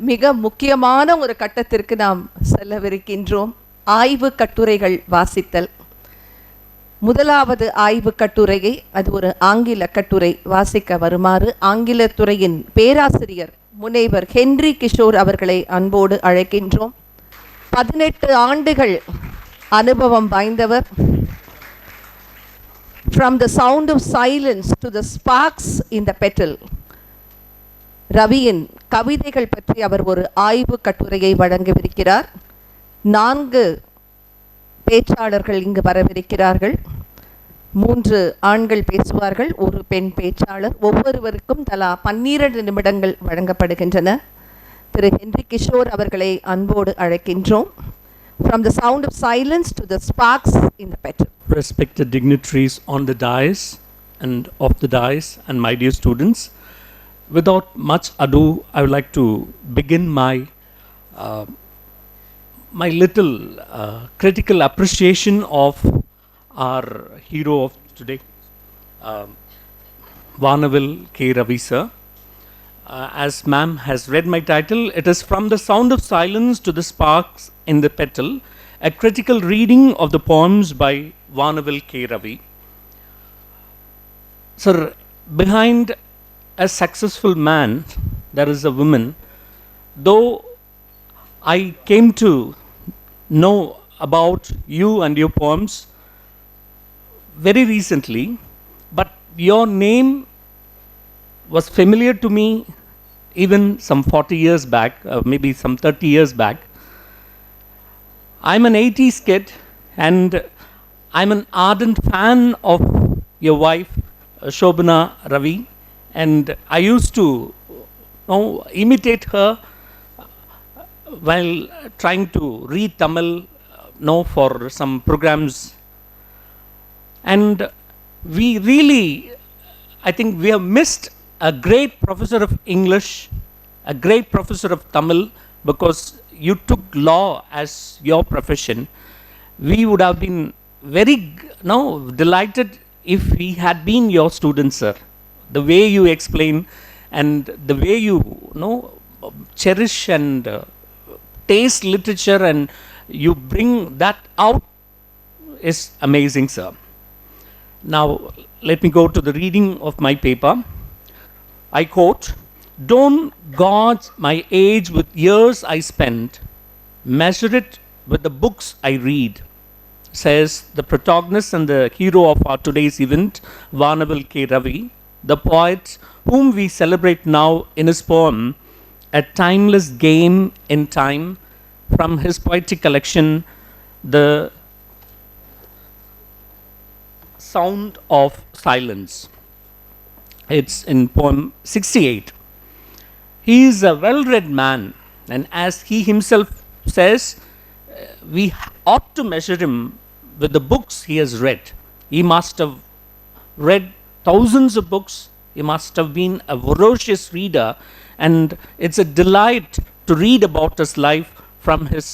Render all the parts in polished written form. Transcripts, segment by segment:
மிக முக்கியமான ஒரு கட்டத்திற்கு நாம் செல்லவிருக்கின்றோம். ஆய்வு கட்டுரைகள் வாசித்தல். முதலாவது ஆய்வு கட்டுரையை, அது ஒரு ஆங்கில கட்டுரை, வாசிக்க வருமாறு ஆங்கில துறையின் பேராசிரியர் முனைவர் ஹென்றி கிஷோர் அவர்களை அன்போடு அழைக்கின்றோம். 18 ஆண்டுகள் அனுபவம் வாய்ந்தவர். From the sound of silence to the sparks in the petal. ரவியின் கவிதைகள் பற்றி அவர் ஒரு ஆய்வு கட்டுரையை வழங்கவிருக்கிறார். 4 பேச்சாளர்கள் இங்கு வரவிருக்கிறார்கள். 3 ஆண்கள் பேசுவார்கள், 1 பெண் பேச்சாளர். ஒவ்வொருவருக்கும் தலா 12 நிமிடங்கள் வழங்கப்படுகின்றன. திரு ஹென்றி கிஷோர் அவர்களை அன்போடு அழைக்கின்றோம். From the sound of silence to the sparks in the petal. Respected dignitaries on the dais and off the dais, and my dear students, without much ado, I would like to begin my little critical appreciation of our hero of today, Vanavil K. Ravi sir. As ma'am has read my title, it is From the Sound of Silence to the Sparks in the Petal, a critical reading of the poems by Vanavil K. Ravi. Sir, behind a successful man, there is a woman. Though I came to know about you and your poems very recently, but your name was familiar to me even some 40 years back, maybe some 30 years back. I'm an 80s kid and I'm an ardent fan of your wife, Shobana Ravi, and I used to imitate her while trying to read Tamil for some programs. And we really, I think we have missed a great professor of English, a great professor of Tamil, because you took law as your profession. We would have been very delighted if he had been your student, sir. The way you explain and the way you cherish and taste literature and you bring that out is amazing, sir. Now let me go to the reading of my paper. I quote, "Don't gauge my age with years I spent, measure it with the books I read," says the protagonist and the hero of our today's event, Vanavil K. Ravi, the poet whom we celebrate now in his poem, A Timeless Game in Time, from his poetic collection, The Sound of Silence. It's in poem 68. He is a well-read man, and as he himself says, we ought to measure him with the books he has read. He must have read thousands of books. He must have been a voracious reader, and it's a delight to read about his life from his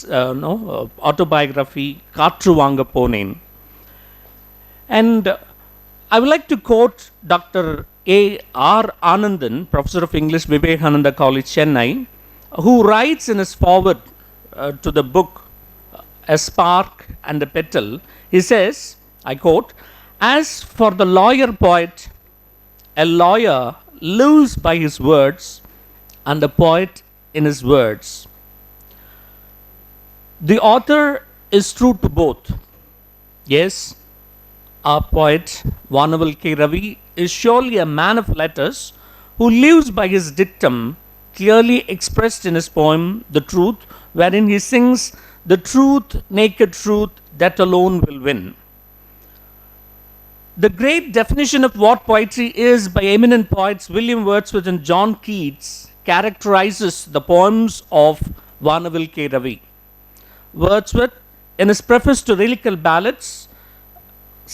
autobiography, Kaatru Vaanga Ponen. And I would like to quote Dr. A.R. Anandan, Professor of English, Vivekananda College, Chennai, who writes in his foreword to the book, A Spark and the Petal. He says, I quote, "As for the lawyer poet, a lawyer lives by his words and the poet in his words. The author is true to both. Yes, our poet, Vanavil K. Ravi, is surely a man of letters who lives by his dictum, clearly expressed in his poem, The Truth, wherein he sings, 'The truth, naked truth, that alone will win.' The great definition of what poetry is by eminent poets William Wordsworth and John Keats characterizes the poems of Vanavil K. Ravi. Wordsworth, in his preface to Lyrical Ballads,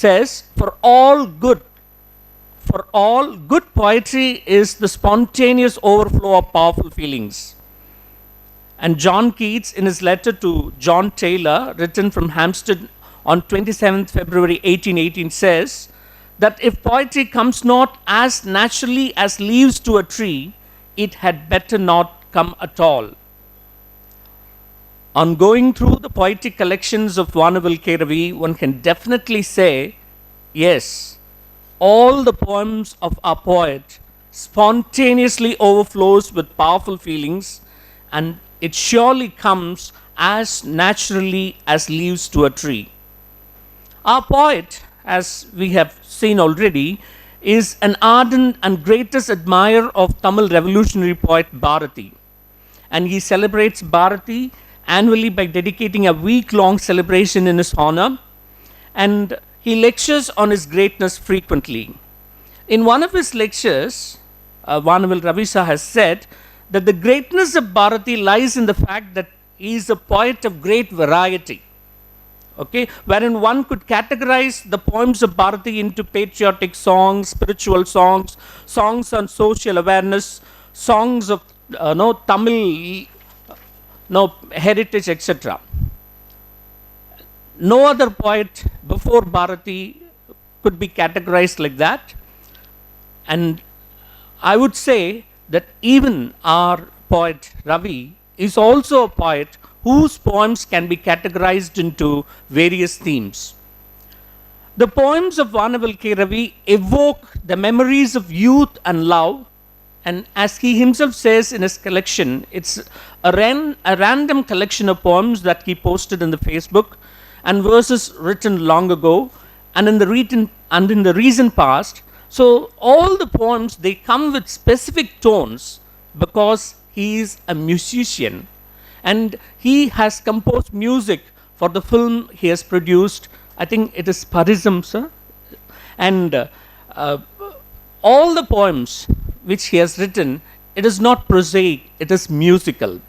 says, For all good poetry is the spontaneous overflow of powerful feelings." And John Keats, in his letter to John Taylor, written from Hampstead on 27th February 1818, says that if poetry comes not as naturally as leaves to a tree, it had better not come at all. On going through the poetic collections of Vanavil K. Ravi, one can definitely say, yes, all the poems of our poet spontaneously overflows with powerful feelings, and it surely comes as naturally as leaves to a tree. Our poet, as we have seen already, is an ardent and greatest admirer of Tamil revolutionary poet Bharati. And he celebrates Bharati annually by dedicating a week-long celebration in his honor. And he lectures on his greatness frequently. In one of his lectures, Vanavil Ravisa has said that the greatness of Bharati lies in the fact that he is a poet of great variety. Okay, wherein one could categorize the poems of Bharati into patriotic songs, spiritual songs, songs on social awareness, songs of Tamil heritage, etc. No other poet before Bharati could be categorized like that. And I would say that even our poet Ravi is also a poet whose poems can be categorized into various themes. The poems of Vanavil K. Ravi evoke the memories of youth and love, and as he himself says in his collection, it's a random collection of poems that he posted in the Facebook, and verses written long ago and in the recent past. So all the poems, they come with specific tones because he is a musician. And he has composed music for the film he has produced. I think it is Parism, sir. And all the poems which he has written, it is not prosaic, it is musical.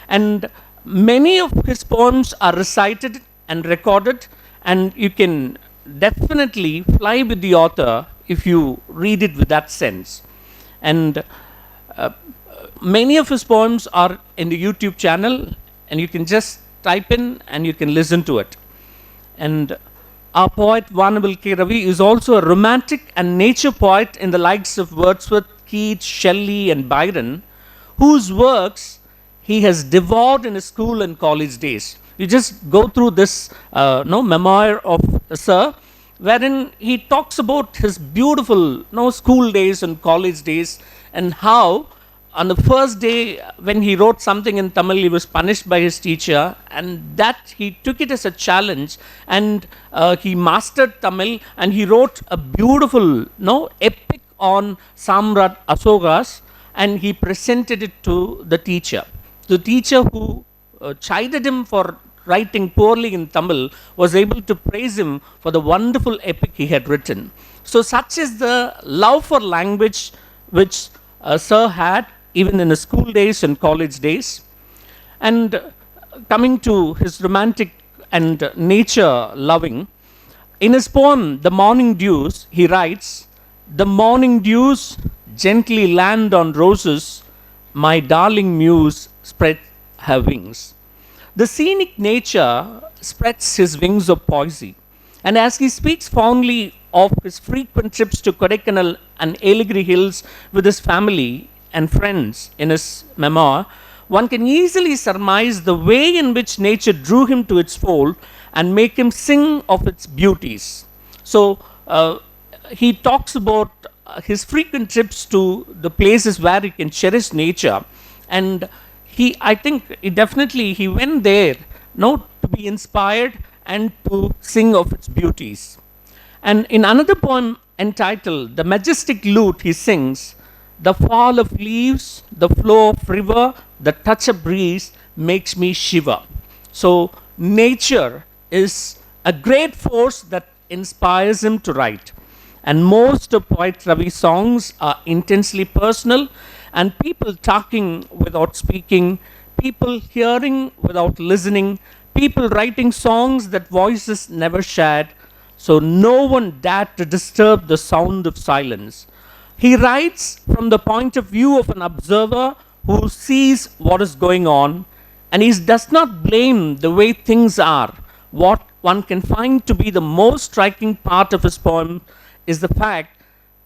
And many of his poems are recited and recorded, and you can definitely fly with the author if you read it with that sense. And many of his poems are in the YouTube channel, and you can just type in and you can listen to it. And our poet Vanavil K. Ravi is also a romantic and nature poet in the likes of Wordsworth, Keats, Shelley, and Byron, whose works he has devoured in his school and college days. You just go through this memoir of Sir, wherein he talks about his beautiful school days and college days, and how on the first day when he wrote something in Tamil, he was punished by his teacher, and that he took it as a challenge, and he mastered Tamil, and he wrote a beautiful epic on Samrat Asokas, and he presented it to the teacher. The teacher who chided him for writing poorly in Tamil was able to praise him for the wonderful epic he had written. So such is the love for language which Sir had even in his school days and college days. And coming to his romantic and nature loving, in his poem The Morning Dews, he writes, "The morning dews gently land on roses, my darling muse spread her wings." The scenic nature spreads his wings of poesy. And as he speaks fondly of his frequent trips to Kodaikanal and Elagiri Hills with his family and friends in his memoir, one can easily surmise the way in which nature drew him to its fold and make him sing of its beauties. So he talks about his frequent trips to the places where he can cherish nature, and I think he went there to be inspired and to sing of its beauties. And in another poem entitled The Majestic Lute, he sings, "The fall of leaves, the flow of river, the touch of breeze makes me shiver." So nature is a great force that inspires him to write. And most of Poet Ravi's songs are intensely personal, and people talking without speaking, people hearing without listening, people writing songs that voices never shared, so no one dared to disturb the sound of silence. He writes from the point of view of an observer who sees what is going on, and he does not blame the way things are. What one can find to be the most striking part of his poem is the fact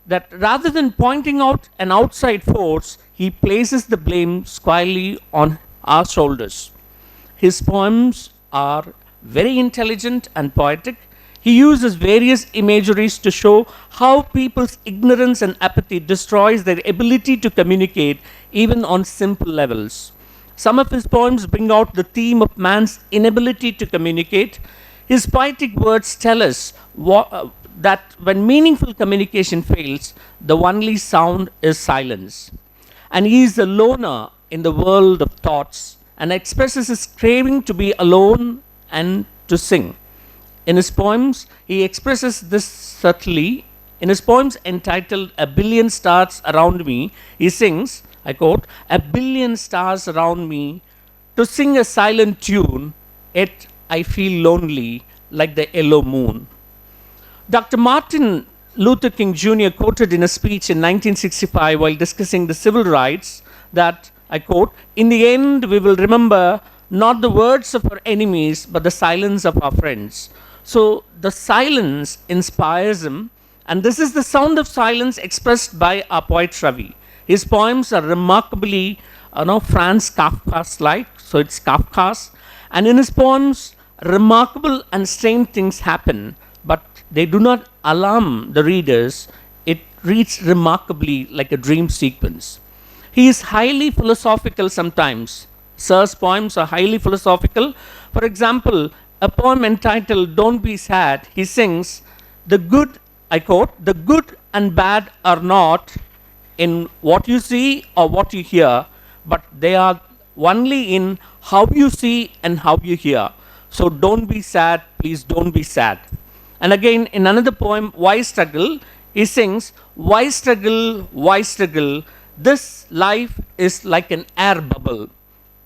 that rather than pointing out an outside force, he places the blame squarely on our shoulders. his poems are very intelligent and poetic. He uses various imageries to show how people's ignorance and apathy destroys their ability to communicate even on simple levels. Some of his poems bring out the theme of man's inability to communicate. His poetic words tell us that when meaningful communication fails, the only sound is silence. And he is a loner in the world of thoughts and expresses his craving to be alone and to sing. In his poems, he expresses this subtly. In his poems entitled A Billion Stars Around Me, he sings, I quote, "A billion stars around me to sing a silent tune, yet I feel lonely like the yellow moon." Dr. Martin Luther King Jr. quoted in a speech in 1965 while discussing the civil rights that, I quote, "In the end, we will remember not the words of our enemies, but the silence of our friends." So the silence inspires him, and this is the sound of silence expressed by our poet Ravi. His poems are remarkably, Franz Kafka's-like, so it's Kafka's. And in his poems, remarkable and strange things happen, but they do not alarm the readers. It reads remarkably like a dream sequence. He is highly philosophical sometimes. Sir's poems are highly philosophical. For example, a poem entitled Don't Be Sad, he sings, "The good," I quote, "the good and bad are not in what you see or what you hear, but they are only in how you see and how you hear. So don't be sad, please don't be sad." And again, in another poem, Why Struggle, he sings, "Why struggle, why struggle? This life is like an air bubble."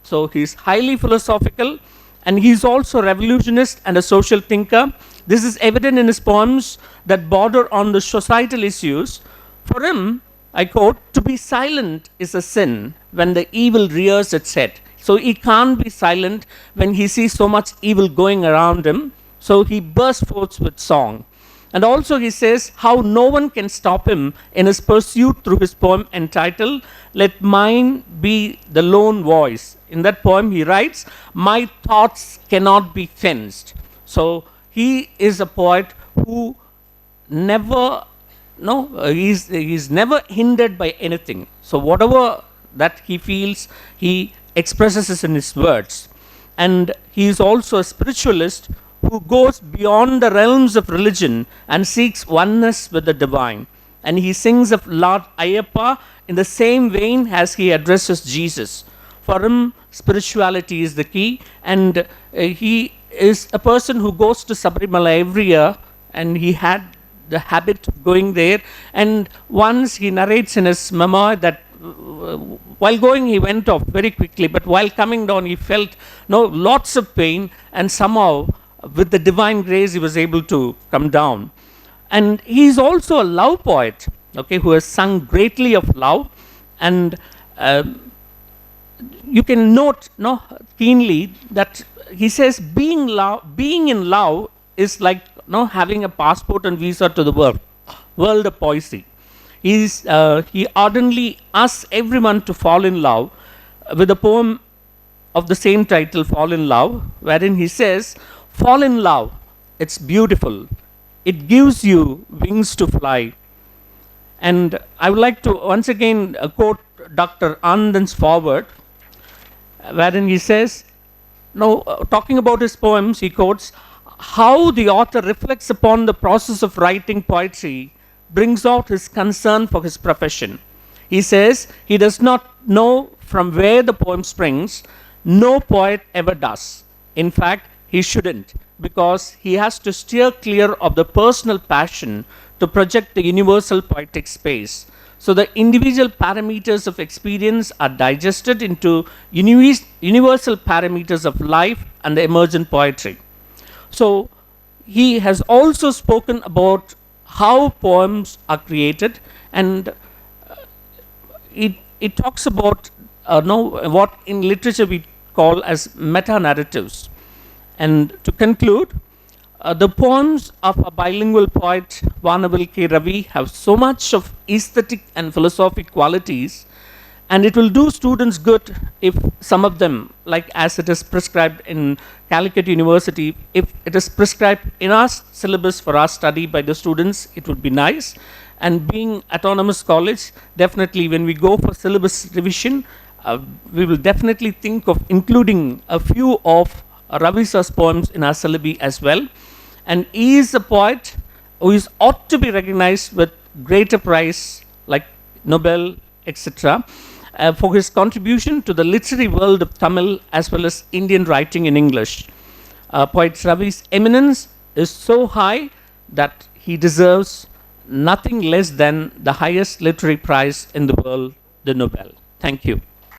So he's highly philosophical, and he's also a revolutionist and a social thinker. This is evident in his poems that border on the societal issues. For him, I quote, "To be silent is a sin when the evil rears its head." So he can't be silent when he sees so much evil going around him. So he bursts forth with song. And also he says how no one can stop him in his pursuit through his poem entitled Let Mine Be the Lone Voice. In that poem he writes, "My thoughts cannot be fenced." So he is a poet who never, he's never hindered by anything. So whatever that he feels, he expresses it in his words. And he is also a spiritualist who goes beyond the realms of religion and seeks oneness with the divine. And he sings of Lord Ayyappa in the same vein as he addresses Jesus. For him, spirituality is the key, and he is a person who goes to Sabarimala every year, and he had the habit of going there. And once he narrates in his memoir that while going he went off very quickly, but while coming down he felt lots of pain, and somehow with the divine grace he was able to come down. And he is also a love poet, who has sung greatly of love. And you can note keenly that he says being in love is like having a passport and visa to the world of poesy. He ardently asks everyone to fall in love with a poem of the same title, Fall in Love, wherein he says, "Fall in love, it's beautiful. It gives you wings to fly." And I would like to once again quote Dr. Anand's foreword, wherein he says, talking about his poems, he quotes, "How the author reflects upon the process of writing poetry brings out his concern for his profession." He says he does not know from where the poem springs. No poet ever does. In fact, he shouldn't, because he has to steer clear of the personal passion to project the universal poetic space. So the individual parameters of experience are digested into universal parameters of life and the emergent poetry. So he has also spoken about how poems are created, and it talks about what in literature we call as meta-narratives. And to conclude, the poems of a bilingual poet, Vanavil K. Ravi, have so much of aesthetic and philosophic qualities, And it will do students good if some of them, like as it is prescribed in Calicut University, if it is prescribed in our syllabus for our study by the students, it would be nice. And being autonomous college, definitely when we go for syllabus revision, we will definitely think of including a few of Ravi Sir's poems in our syllabi as well. And he is a poet who is ought to be recognized with greater prize like Nobel, etc., for his contribution to the literary world of Tamil as well as Indian writing in English. Poet Ravi's eminence is so high that he deserves nothing less than the highest literary prize in the world, the Nobel. Thank you.